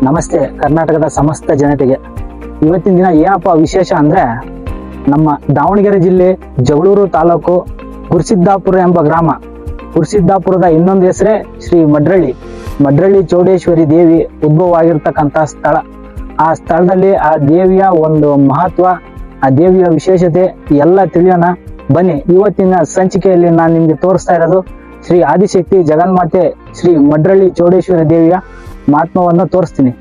ನಮಸ್ತೆ ಕರ್ನಾಟಕದ ಸಮಸ್ತ ಜನತೆಗೆ. ಇವತ್ತಿನ ದಿನ ಏನಪ್ಪ ವಿಶೇಷ ಅಂದ್ರೆ, ನಮ್ಮ ದಾವಣಗೆರೆ ಜಿಲ್ಲೆ ಜಗಳೂರು ತಾಲೂಕು ಗುರುಸಿದ್ದಾಪುರ ಎಂಬ ಗ್ರಾಮ. ಗುರುಸಿದ್ದಾಪುರದ ಇನ್ನೊಂದು ಹೆಸರೇ ಶ್ರೀ ಮಡ್ರಳ್ಳಿ ಚೌಡೇಶ್ವರಿ ದೇವಿ ಉದ್ಭವ ಆಗಿರ್ತಕ್ಕಂಥ ಸ್ಥಳ. ಆ ಸ್ಥಳದಲ್ಲಿ ಆ ದೇವಿಯ ಒಂದು ಮಹತ್ವ, ಆ ದೇವಿಯ ವಿಶೇಷತೆ ಎಲ್ಲ ತಿಳಿಯೋಣ ಬನ್ನಿ. ಇವತ್ತಿನ ಸಂಚಿಕೆಯಲ್ಲಿ ನಾನು ನಿಮ್ಗೆ ತೋರಿಸ್ತಾ ಇರೋದು ಶ್ರೀ ಆದಿಶಕ್ತಿ ಜಗನ್ಮಾತೆ ಶ್ರೀ ಮಡ್ರಳ್ಳಿ ಚೌಡೇಶ್ವರಿ ದೇವಿಯ ಮಹಾತ್ಮವನ್ನು ತೋರಿಸ್ತೀನಿ.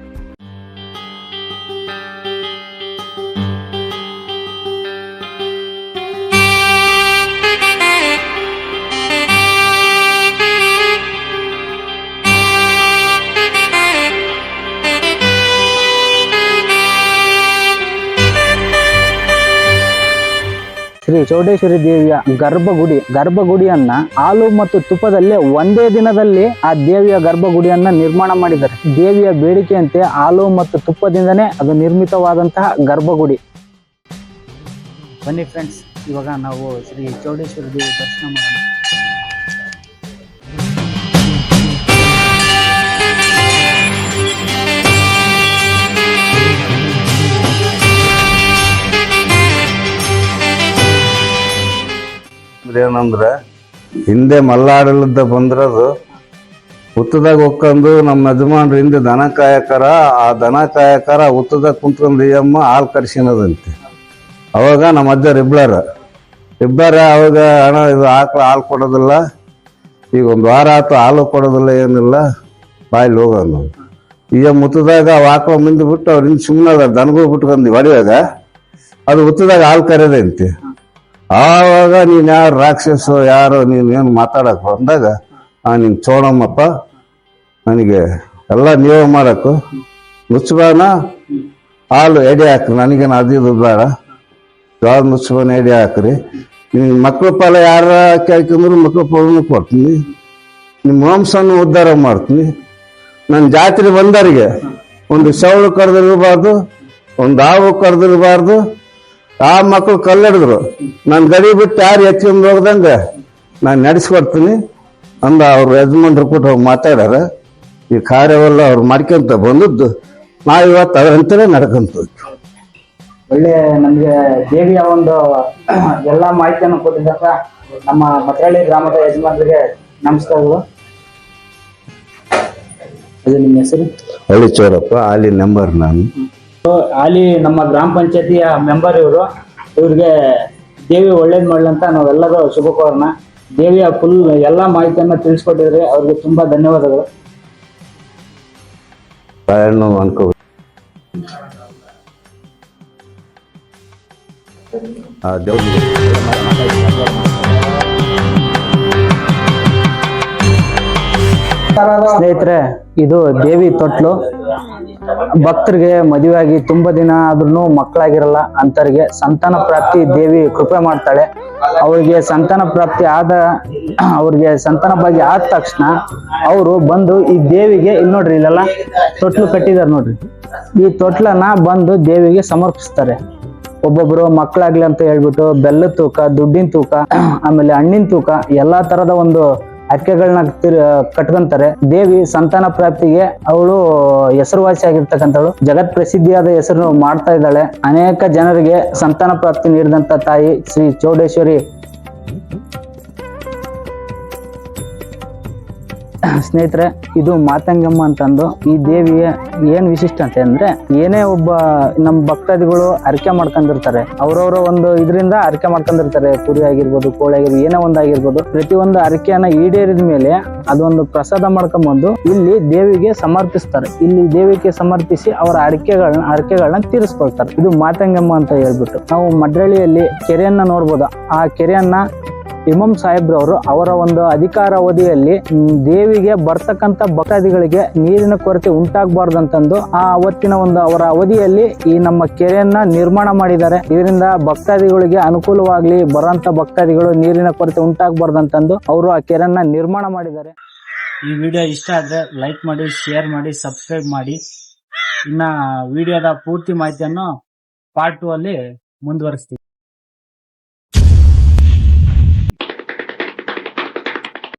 ಶ್ರೀ ಚೌಡೇಶ್ವರಿ ದೇವಿಯ ಗರ್ಭಗುಡಿಯನ್ನ ಹಾಲು ಮತ್ತು ತುಪ್ಪದಲ್ಲೇ ಒಂದೇ ದಿನದಲ್ಲಿ ಆ ದೇವಿಯ ಗರ್ಭಗುಡಿಯನ್ನ ನಿರ್ಮಾಣ ಮಾಡಿದ್ದಾರೆ. ದೇವಿಯ ಬೇಡಿಕೆಯಂತೆ ಹಾಲು ಮತ್ತು ತುಪ್ಪದಿಂದನೇ ಅದು ನಿರ್ಮಿತವಾದಂತಹ ಗರ್ಭಗುಡಿ. ಬನ್ನಿ ಫ್ರೆಂಡ್ಸ್, ಇವಾಗ ನಾವು ಶ್ರೀ ಚೌಡೇಶ್ವರಿ ದೇವಿ ದರ್ಶನ ಮಾಡೋಣ. ಏನಂದ್ರೆ ಹಿಂದೆ ಮಲ್ಲಾಡಲಿದ್ದ ಬಂದಿರೋದು ಹುತ್ತದಾಗ ಹೊಕ್ಕೊಂಡು ನಮ್ಮ ಯಜಮಾನ್ರು ಹಿಂದೆ ದನ ಕಾಯಕರ, ಆ ದನ ಕಾಯಕರ ಹುತ್ತದಾಗ ಕುಂತ್ಕೊಂಡು ಅಮ್ಮ ಹಾಲು ಕರ್ಸಿನದಂತೆ. ಅವಾಗ ನಮ್ಮ ಅಜ್ಜರು ಇಬ್ಬರ ಅವಾಗ ಹಣ ಇದು ಹಾಲು ಕೊಡೋದಿಲ್ಲ, ಈಗ ಒಂದು ವಾರ ಆಯ್ತು ಹಾಲು ಕೊಡೋದಿಲ್ಲ, ಏನಿಲ್ಲ ಬಾಯಿಲಿ ಹೋಗೋದು. ಈಗ ಮುತ್ತದಾಗ ಆಕಳ ಮುಂದೆ ಬಿಟ್ಟು ಅವ್ರು ಹಿಂದೆ ಸುಮ್ಮನೆ ದನಗಳು ಬಿಟ್ಕೊಂಡು ಹೊಡೆಯುವಾಗ ಅದು ಹುತ್ತದಾಗ ಹಾಲು ಕರೆದಂತೆ. ಆವಾಗ ನೀನು ಯಾರು ರಾಕ್ಷಸು ಯಾರು ನೀನೇನು ಮಾತಾಡಕ್ಕೆ ಬಂದಾಗ ನೀನು ಚೋಡಮ್ಮಪ್ಪ, ನನಗೆ ಎಲ್ಲ ನೀವೇ ಮಾಡಕ್ಕು, ಮುಚ್ಚಬಾನ ಹಾಲು ಎಡೆ ಹಾಕ್ರಿ, ನನಗೇನು ಅದು ಬೇಡ, ಯಾವ್ದು ಮುಚ್ಚಬಾನ ಎಡೆ ಹಾಕ್ರಿ. ನಿಮ್ಗೆ ಮಕ್ಳ ಪಾಲ ಯಾರ ಹಾಕಿಂದ್ರು ಮಕ್ಳ ಪಾಲನ್ನು ಕೊಡ್ತೀನಿ, ನಿಮ್ಮ ವಂಶವನ್ನು ಉದ್ಧಾರ ಮಾಡ್ತೀನಿ. ನನ್ನ ಜಾತ್ರೆ ಬಂದವರಿಗೆ ಒಂದು ಶವಳು ಕರೆದಿರಬಾರ್ದು, ಒಂದು ಹಾವು ಕರೆದಿರಬಾರ್ದು. ಆ ಮಕ್ಕಳು ಕಲ್ಲಿಡಿದ್ರು, ನಾನು ಗಡಿ ಬಿಟ್ಟು ಯಾರು ಎತ್ಕೊಂಡು ಹೋಗ್ದಂಗೆ ನಾನು ನಡೆಸ್ಕೊಡ್ತೀನಿ ಅಂದ ಅವ್ರ ಯಜಮಾನ್ರು ಕೂಡ ಮಾತಾಡ್ಯಾರ. ಈ ಕಾರ್ಯವೆಲ್ಲ ಅವ್ರು ಮಾಡ್ಕೊಂತ ಬಂದದ್ದು ನಾವು ಇವತ್ತು ಅದರಂತಲೇ ನಡ್ಕೊಂತ. ಒಳ್ಳೆ ನಮ್ಗೆ ದೇವಿಯ ಒಂದು ಎಲ್ಲಾ ಮಾಹಿತಿಯನ್ನು ಕೊಟ್ಟಿದ್ದಾಗ ನಮ್ಮ ಮಡ್ರಳ್ಳಿ ಗ್ರಾಮದ ಯಜಮಾನರಿಗೆ ನಮಸ್ಕಾರಗಳು. ಅದು ನಿಮ್ಮ ಹೆಸರು? ಹಳ್ಳಿ ಚೌಡಪ್ಪ, ಹಾಲಿ ನಂಬರ್ ನಾನು. ಅಲ್ಲಿ ನಮ್ಮ ಗ್ರಾಮ ಪಂಚಾಯತಿಯ ಮೆಂಬರ್ ಇವ್ರಿಗೆ ದೇವಿ ಒಳ್ಳೇದ್ ಮಾಡ್ಲಂತ ನಾವೆಲ್ಲರೂ ಶುಭ ಕೋರೋಣ. ದೇವಿಯ ಫುಲ್ ಎಲ್ಲಾ ಮಾಹಿತಿಯನ್ನ ತಿಳಿಸ್ಕೊಟ್ಟಿದ್ರೆ ಅವ್ರಿಗೆ ತುಂಬಾ ಧನ್ಯವಾದಗಳು. ಅನ್ಕೋ ಸ್ನೇಹಿತರೆ, ಇದು ದೇವಿ ತೊಟ್ಲು. ಭಕ್ತರಿಗೆ ಮದುವೆ ಆಗಿ ತುಂಬಾ ದಿನ ಆದ್ರೂ ಮಕ್ಕಳಾಗಿರಲ್ಲ ಅಂತವ್ರಿಗೆ ಸಂತಾನ ಪ್ರಾಪ್ತಿ ದೇವಿ ಕೃಪೆ ಮಾಡ್ತಾಳೆ. ಅವ್ರಿಗೆ ಸಂತಾನ ಪ್ರಾಪ್ತಿ ಅವ್ರಿಗೆ ಸಂತಾನ ಭಾಗ್ಯ ಆದ ತಕ್ಷಣ ಅವರು ಬಂದು ಈ ದೇವಿಗೆ, ಇಲ್ಲಿ ನೋಡ್ರಿ ಇಲ್ಲೆಲ್ಲ ತೊಟ್ಲು ಕಟ್ಟಿದಾರೆ ನೋಡ್ರಿ, ಈ ತೊಟ್ಲನ್ನ ಬಂದು ದೇವಿಗೆ ಸಮರ್ಪಿಸ್ತಾರೆ. ಒಬ್ಬೊಬ್ರು ಮಕ್ಕಳಾಗ್ಲಿ ಅಂತ ಹೇಳ್ಬಿಟ್ಟು ಬೆಲ್ಲದ ತೂಕ, ದುಡ್ಡಿನ ತೂಕ, ಆಮೇಲೆ ಹಣ್ಣಿನ ತೂಕ, ಎಲ್ಲಾ ತರದ ಒಂದು ಅಕ್ಕೆಗಳನ್ನ ಕಟ್ಕೊಂತಾರೆ. ದೇವಿ ಸಂತಾನ ಪ್ರಾಪ್ತಿಗೆ ಅವಳು ಹೆಸರುವಾಸಿ ಆಗಿರ್ತಕ್ಕಂಥವಳು, ಜಗತ್ ಪ್ರಸಿದ್ಧಿಯಾದ ಹೆಸರು ಮಾಡ್ತಾ ಇದ್ದಾಳೆ. ಅನೇಕ ಜನರಿಗೆ ಸಂತಾನ ಪ್ರಾಪ್ತಿ ನೀಡಿದಂತ ತಾಯಿ ಶ್ರೀ ಚೌಡೇಶ್ವರಿ. ಸ್ನೇಹಿತರೆ, ಇದು ಮಾತಂಗಮ್ಮ ಅಂತಂದು ಈ ದೇವಿಯ ಏನ್ ವಿಶಿಷ್ಟತೆ ಅಂದ್ರೆ, ಏನೇ ಒಬ್ಬ ನಮ್ಮ ಭಕ್ತಾದಿಗಳು ಅರ್ಕೆ ಮಾಡ್ಕೊಂಡಿರ್ತಾರೆ, ಅವ್ರವ್ರ ಒಂದು ಇದರಿಂದ ಅರ್ಕೆ ಮಾಡ್ಕೊಂಡಿರ್ತಾರೆ, ಕುರಿ ಆಗಿರ್ಬೋದು, ಕೋಳಿ ಆಗಿರ್ಬೋದು, ಏನೇ ಒಂದಾಗಿರ್ಬೋದು, ಪ್ರತಿಯೊಂದು ಅರ್ಕೆಯನ್ನ ಈಡೇರಿದ ಮೇಲೆ ಅದೊಂದು ಪ್ರಸಾದ ಮಾಡ್ಕೊಂಡ್ಬಂದು ಇಲ್ಲಿ ದೇವಿಗೆ ಸಮರ್ಪಿಸ್ತಾರೆ. ಇಲ್ಲಿ ದೇವಿಗೆ ಸಮರ್ಪಿಸಿ ಅವರ ಅರ್ಕೆಗಳನ್ನ ತೀರಿಸ್ಕೊಳ್ತಾರೆ. ಇದು ಮಾತಂಗಮ್ಮ ಅಂತ ಹೇಳ್ಬಿಟ್ಟು. ನಾವು ಮಡ್ರಳ್ಳಿಯಲ್ಲಿ ಕೆರೆಯನ್ನ ನೋಡ್ಬೋದು. ಆ ಕೆರೆಯನ್ನ ಇಮಾಮ್ ಸಾಹೇಬ್ರವರು ಅವರ ಒಂದು ಅಧಿಕಾರಾವಧಿಯಲ್ಲಿ ದೇವಿಗೆ ಬರ್ತಕ್ಕಂಥ ಭಕ್ತಾದಿಗಳಿಗೆ ನೀರಿನ ಕೊರತೆ ಉಂಟಾಗಬಾರ್ದಂತಂದು ಆ ಅವತ್ತಿನ ಒಂದು ಅವರ ಅವಧಿಯಲ್ಲಿ ಈ ನಮ್ಮ ಕೆರೆಯನ್ನ ನಿರ್ಮಾಣ ಮಾಡಿದ್ದಾರೆ. ಇದರಿಂದ ಭಕ್ತಾದಿಗಳಿಗೆ ಅನುಕೂಲವಾಗ್ಲಿ, ಬರೋಂಥ ಭಕ್ತಾದಿಗಳು ನೀರಿನ ಕೊರತೆ ಉಂಟಾಗಬಾರ್ದಂತಂದು ಅವರು ಆ ಕೆರೆಯನ್ನ ನಿರ್ಮಾಣ ಮಾಡಿದ್ದಾರೆ. ಈ ವಿಡಿಯೋ ಇಷ್ಟ ಆದ್ರೆ ಲೈಕ್ ಮಾಡಿ, ಶೇರ್ ಮಾಡಿ, ಸಬ್ಸ್ಕ್ರೈಬ್ ಮಾಡಿ. ಇನ್ನ ವಿಡಿಯೋದ ಪೂರ್ತಿ ಮಾಹಿತಿಯನ್ನು ಪಾರ್ಟ್ 2 ಅಲ್ಲಿ ಮುಂದುವರಿಸ್ತೀವಿ.